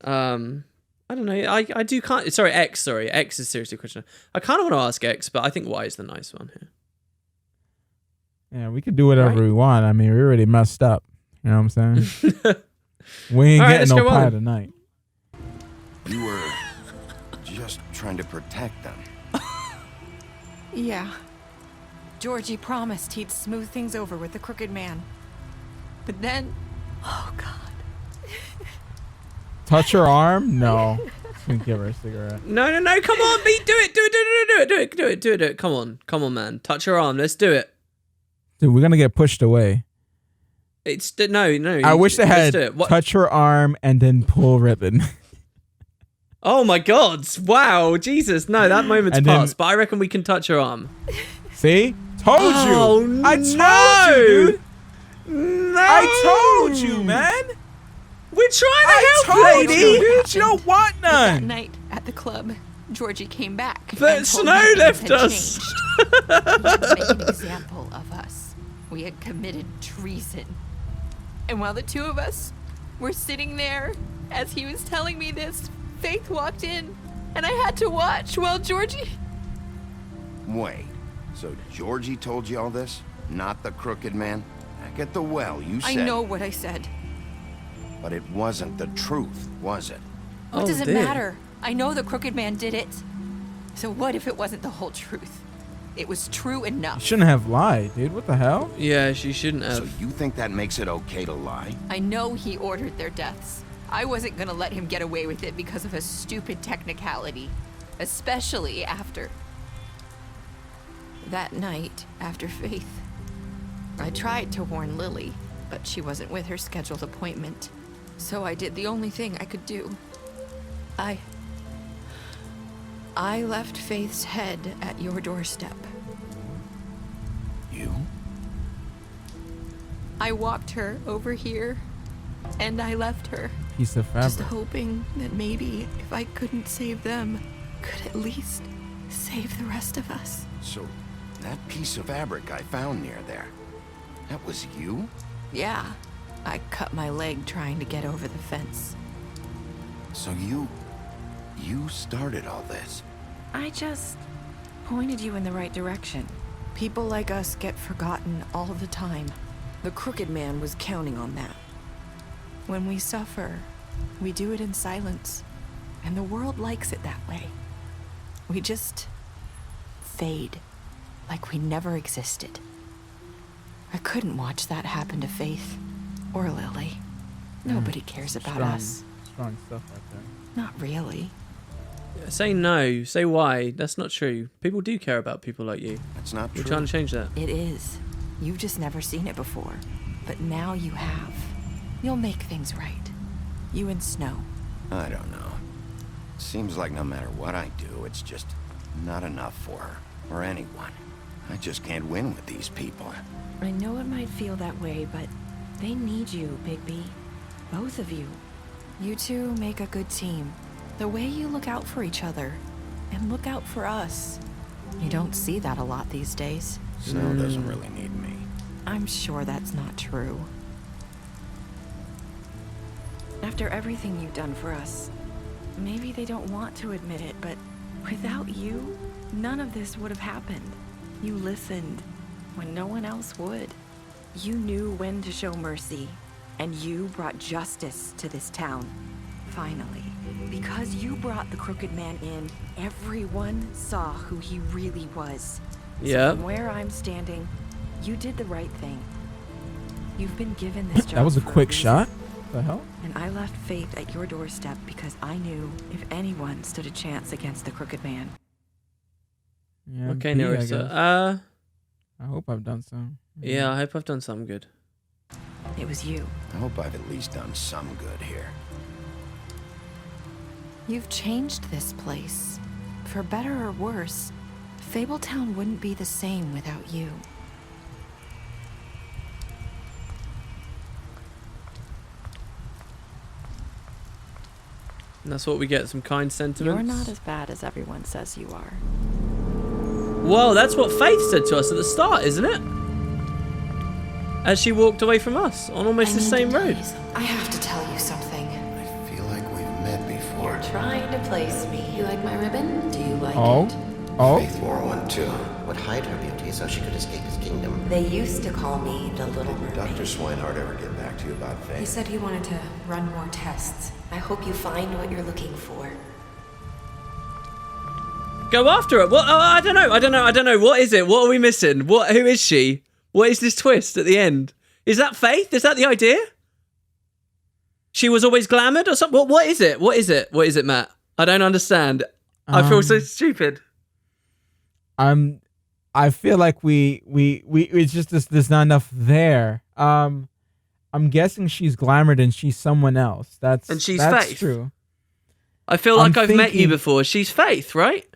I don't know. I do can't. Sorry, X. Sorry, X is seriously questioning. I kind of want to ask X, but I think Y is the nice one here. Yeah, we could do whatever we want. I mean, we already messed up. You know what I'm saying? We ain't All right, getting let's no go pie on. tonight. You were just trying to protect them. Yeah. Georgie promised he'd smooth things over with the Crooked Man. But then, oh God. Touch her arm? No. Just gonna give her a cigarette. No, come on, B, do it. Come on, man. Touch her arm. Let's do it. Dude, we're gonna get pushed away. No. I wish they let's had do it. What? touch her arm and then pull ribbon. Oh my God! Wow, Jesus! No, that moment's And then- passed. But I reckon we can touch her arm. See? Told Oh, you. I told no. you, dude. No, I told you, man. We're trying to help, told lady. you, dude. You don't want That none. night at the club, Georgie came back. But and told Snow me things left had us. changed. He wanted to make an example of us. We had committed treason. And while the two of us were sitting there, as he was telling me this, Faith walked in, and I had to watch while Georgie... Wait, so Georgie told you all this? Not the Crooked Man? Back at the well, you said... I know what I said. But it wasn't the truth, was it? What Oh, does it dear. matter? I know the Crooked Man did it. So what if it wasn't the whole truth? It was true You enough. shouldn't have lied, dude. What the hell? Yeah, she shouldn't have. So you think that makes it okay to lie? I know he ordered their deaths. I wasn't gonna let him get away with it because of a stupid technicality. Especially after... that night, after Faith. I tried to warn Lily, but she wasn't with her scheduled appointment. So I did the only thing I could do. I left Faith's head at your doorstep. You? I walked her over here, and I left her. Piece of Just fabric. hoping that maybe if I couldn't save them, could at least save the rest of us. So, that piece of fabric I found near there, that was you? Yeah, I cut my leg trying to get over the fence. So you started all this? I just pointed you in the right direction. People like us get forgotten all the time. The Crooked Man was counting on that. When we suffer, we do it in silence, and the world likes it that way. We just fade, like we never existed. I couldn't watch that happen to Faith or Lily. Nobody cares about us. Strong stuff right there. Not really. Say no. Say why. That's not true. People do care about people like you. That's not We're true. trying to change that. It is. You've just never seen it before. But now you have. You'll make things right. You and Snow. I don't know. Seems like no matter what I do, it's just not enough for her, or anyone. I just can't win with these people. I know it might feel that way, but they need you, Bigby. Both of you. You two make a good team. The way you look out for each other and look out for us. You don't see that a lot these days. Snow doesn't really need me. I'm sure that's not true. After everything you've done for us, maybe they don't want to admit it, but without you, none of this would have happened. You listened when no one else would. You knew when to show mercy, and you brought justice to this town. Finally. Because you brought the Crooked Man in, everyone saw who he really was. Yeah. So from where I'm standing, you did the right thing. You've been given this job. That was a for quick reason. shot. The hell? And I left Faith at your doorstep because I knew if anyone stood a chance against the Crooked Man. Yeah, Okay, B, I Narissa. guess. I hope I've done some. Yeah, I hope I've done something good. It was you. I hope I've at least done some good here. You've changed this place. For better or worse, Fabletown wouldn't be the same without you. And that's what we get, some kind sentiments. You're not as bad as everyone says you are. Whoa, that's what Faith said to us at the start, isn't it? As she walked away from us on almost the same road. I have to tell you something. I feel like we've met before. You're trying to place me. You like my ribbon? Do you like Oh? it? Oh? Faith wore one too. Would hide her beauty so she could escape his kingdom. They used to call me the Little Did Mermaid. Dr. Swinehart ever get back to you about He Faith? said he wanted to run more tests. I hope you find what you're looking for. Go after her. What? Oh, I don't know. What is it? What are we missing? Who is she? What is this twist at the end? Is that Faith? Is that the idea? She was always glamoured or something? What is it? What is it, Matt? I don't understand. I feel so stupid. I feel like we it's just there's not enough there. I'm guessing she's glamoured and she's someone else. That's Faith. True. I feel like I've met you before. She's Faith, right?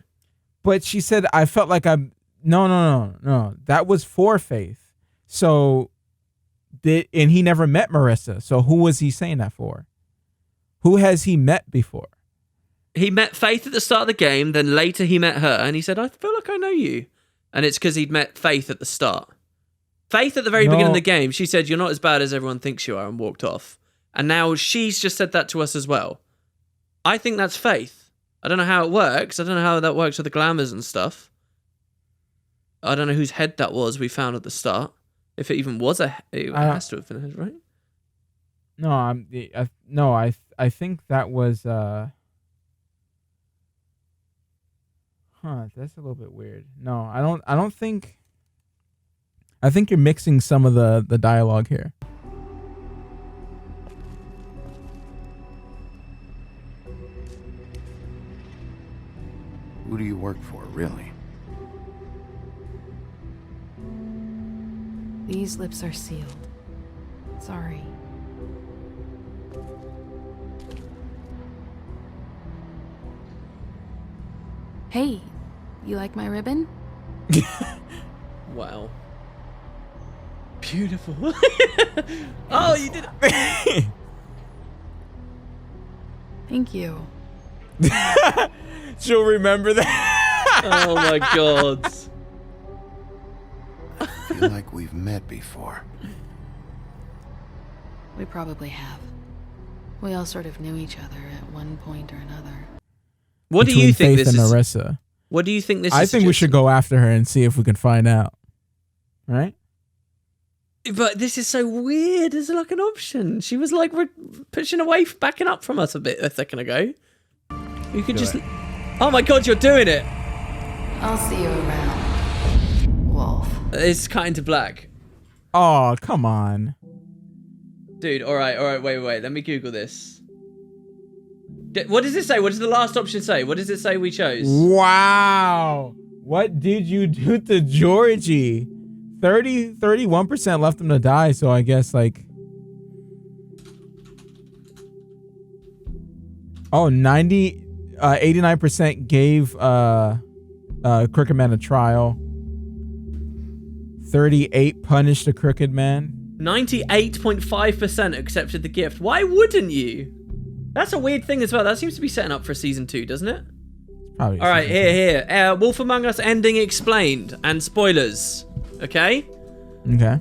But she said I felt like I'm no. That was for Faith. So and he never met Narissa. So who was he saying that for? Who has he met before? He met Faith at the start of the game, then later he met her, and he said, I feel like I know you. And it's because he'd met Faith at the start. Faith at the very beginning of the game, she said, you're not as bad as everyone thinks you are, and walked off. And now she's just said that to us as well. I think that's Faith. I don't know how it works. I don't know how that works with the glamours and stuff. I don't know whose head that was we found at the start. If it even was it has to have been his, right? No, I think that was that's a little bit weird. No, I don't think. I think you're mixing some of the dialogue here. Who do you work for, really? These lips are sealed. Sorry. Hey, you like my ribbon? Wow. Beautiful. Oh, you did it. Thank you. She'll remember that. Oh my god. I feel like we've met before. We probably have. We all sort of knew each other at one point or another. What do you think Faith this and is? Narissa. What do you think this is? I think we should go after her and see if we can find out. Right? But this is so weird. Is it like an option? She was like pushing away, backing up from us a second ago. You could just... Oh my god, you're doing it! I'll see you around, Wolf. It's cut into black. Oh, come on. Dude, alright, wait. Let me Google this. What does it say? What does the last option say? What does it say we chose? Wow. What did you do to Georgie? 31% left him to die, so I guess like... Oh, 89% gave Crooked Man a trial. 38 punished the Crooked Man. 98.5% accepted the gift. Why wouldn't you? That's a weird thing as well. That seems to be setting up for season 2, doesn't it? Probably. All right, here. Wolf Among Us ending explained and spoilers. Okay. Okay.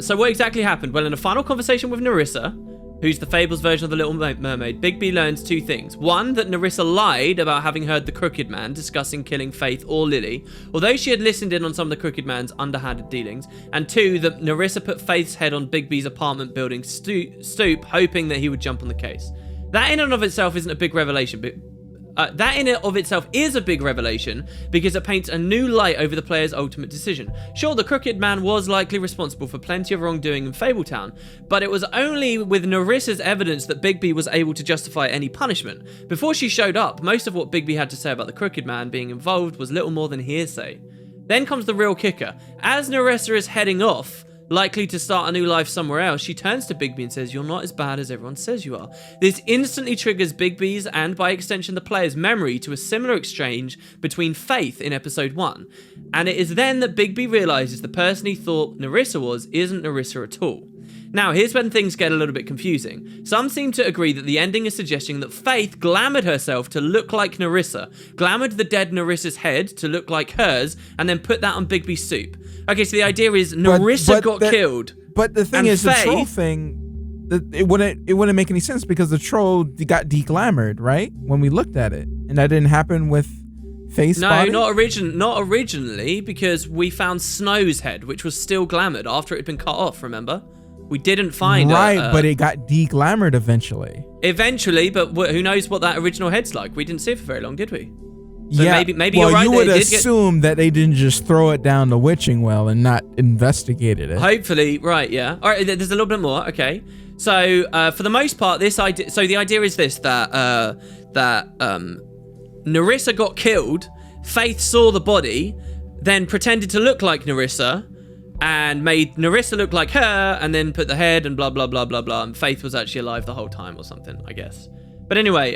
So what exactly happened? Well, in a final conversation with Narissa, who's the Fables version of the Little Mermaid, Bigby learns 2 things. 1, that Narissa lied about having heard the Crooked Man discussing killing Faith or Lily, although she had listened in on some of the Crooked Man's underhanded dealings. And 2, that Narissa put Faith's head on Bigby's apartment building stoop, hoping that he would jump on the case. That in and of itself isn't a big revelation, but that in and of itself is a big revelation because it paints a new light over the player's ultimate decision. Sure, the Crooked Man was likely responsible for plenty of wrongdoing in Fabletown, but it was only with Narissa's evidence that Bigby was able to justify any punishment. Before she showed up, most of what Bigby had to say about the Crooked Man being involved was little more than hearsay. Then comes the real kicker. As Narissa is heading off, likely to start a new life somewhere else, she turns to Bigby and says, "You're not as bad as everyone says you are." This instantly triggers Bigby's, and by extension the player's, memory to a similar exchange between Faith in episode 1. And it is then that Bigby realizes the person he thought Narissa was isn't Narissa at all. Now, here's when things get a little bit confusing. Some seem to agree that the ending is suggesting that Faith glamoured herself to look like Narissa, glamoured the dead Narissa's head to look like hers, and then put that on Bigby's soup. Okay, so the idea is Narissa got killed. But the thing is, the troll thing, it wouldn't make any sense because the troll got deglamored, right? When we looked at it. And that didn't happen with Faith's body? No, not originally, because we found Snow's head, which was still glamoured after it had been cut off, remember? We didn't find but it got deglamored eventually. Eventually, but who knows what that original head's like? We didn't see it for very long, did we? So yeah, maybe you're right. You would assume that they didn't just throw it down the witching well and not investigated it. Hopefully, right? Yeah. All right. There's a little bit more. Okay. So for the most part, this idea. So the idea is this: that Narissa got killed. Faith saw the body, then pretended to look like Narissa, and made Narissa look like her, and then put the head and blah blah blah blah blah. And Faith was actually alive the whole time, or something, I guess. But anyway,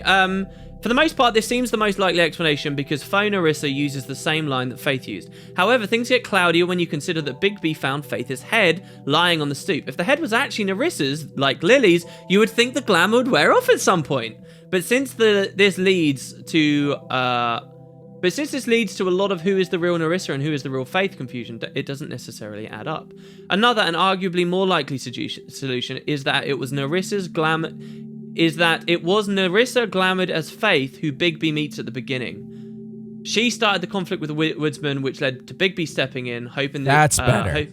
for the most part, this seems the most likely explanation because Faux Narissa uses the same line that Faith used. However, things get cloudier when you consider that Bigby found Faith's head lying on the stoop. If the head was actually Narissa's, like Lily's, you would think the glamour would wear off at some point. But since this leads to a lot of who is the real Narissa and who is the real Faith confusion, it doesn't necessarily add up. Another and arguably more likely solution is that it was Narissa glamoured as Faith who Bigby meets at the beginning. She started the conflict with the woodsman, which led to Bigby stepping in, hoping that... That's better.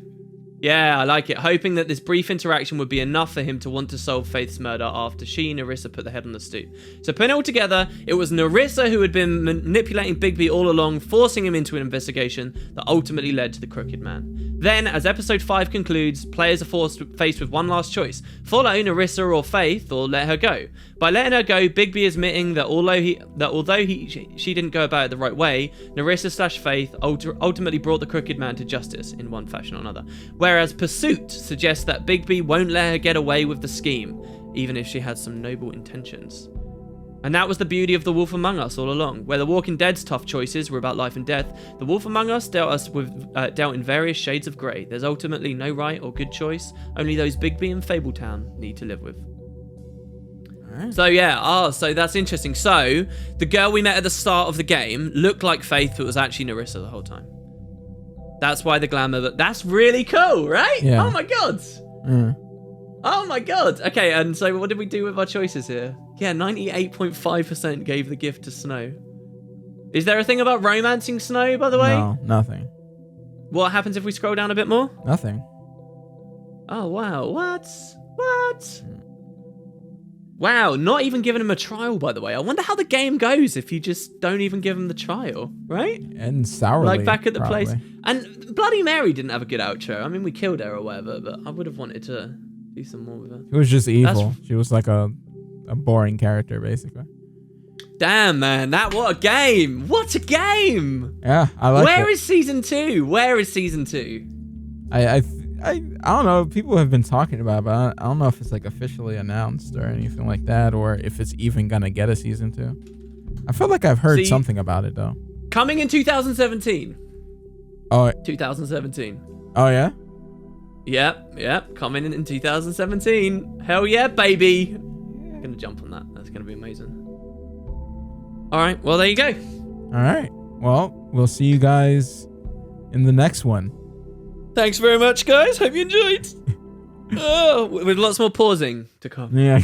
Yeah, I like it. Hoping that this brief interaction would be enough for him to want to solve Faith's murder after Narissa put the head on the stoop. So putting it all together, it was Narissa who had been manipulating Bigby all along, forcing him into an investigation that ultimately led to the Crooked Man. Then, as episode 5 concludes, players are faced with one last choice. Follow Narissa or Faith, or let her go. By letting her go, Bigby is admitting that although she didn't go about it the right way, Narissa/Faith ultimately brought the Crooked Man to justice in one fashion or another. Whereas Pursuit suggests that Bigby won't let her get away with the scheme, even if she had some noble intentions. And that was the beauty of The Wolf Among Us all along. Where The Walking Dead's tough choices were about life and death, The Wolf Among Us dealt in various shades of grey. There's ultimately no right or good choice, only those Bigby and Fabletown need to live with. So yeah, so that's interesting. So the girl we met at the start of the game looked like Faith, but was actually Narissa the whole time. That's why the glamour, but that's really cool, right? Yeah. Oh my god. Oh my god. Okay, and so what did we do with our choices here? Yeah, 98.5% gave the gift to Snow. Is there a thing about romancing Snow, by the way? No, nothing. What happens if we scroll down a bit more? Nothing. Oh, wow. What? Wow, not even giving him a trial, by the way. I wonder how the game goes if you just don't even give him the trial, right? And sourly, like back at the probably. place. And Bloody Mary didn't have a good outro. I mean, we killed her or whatever, but I would have wanted to do some more with her. It was just evil. She was like a boring character, basically. Damn, man. What a game. What a game. Yeah, I like it. Where is season 2? Where is season 2? I don't know. People have been talking about it, but I don't know if it's like officially announced or anything like that, or if it's even gonna get a season 2. I feel like I've heard something about it though. Coming in 2017. Oh. 2017. Oh yeah. Yep. Coming in 2017. Hell yeah, baby. I'm gonna jump on that. That's gonna be amazing. All right. Well, there you go. All right. Well, we'll see you guys in the next one. Thanks very much, guys. Hope you enjoyed. With lots more pausing to come. Yeah.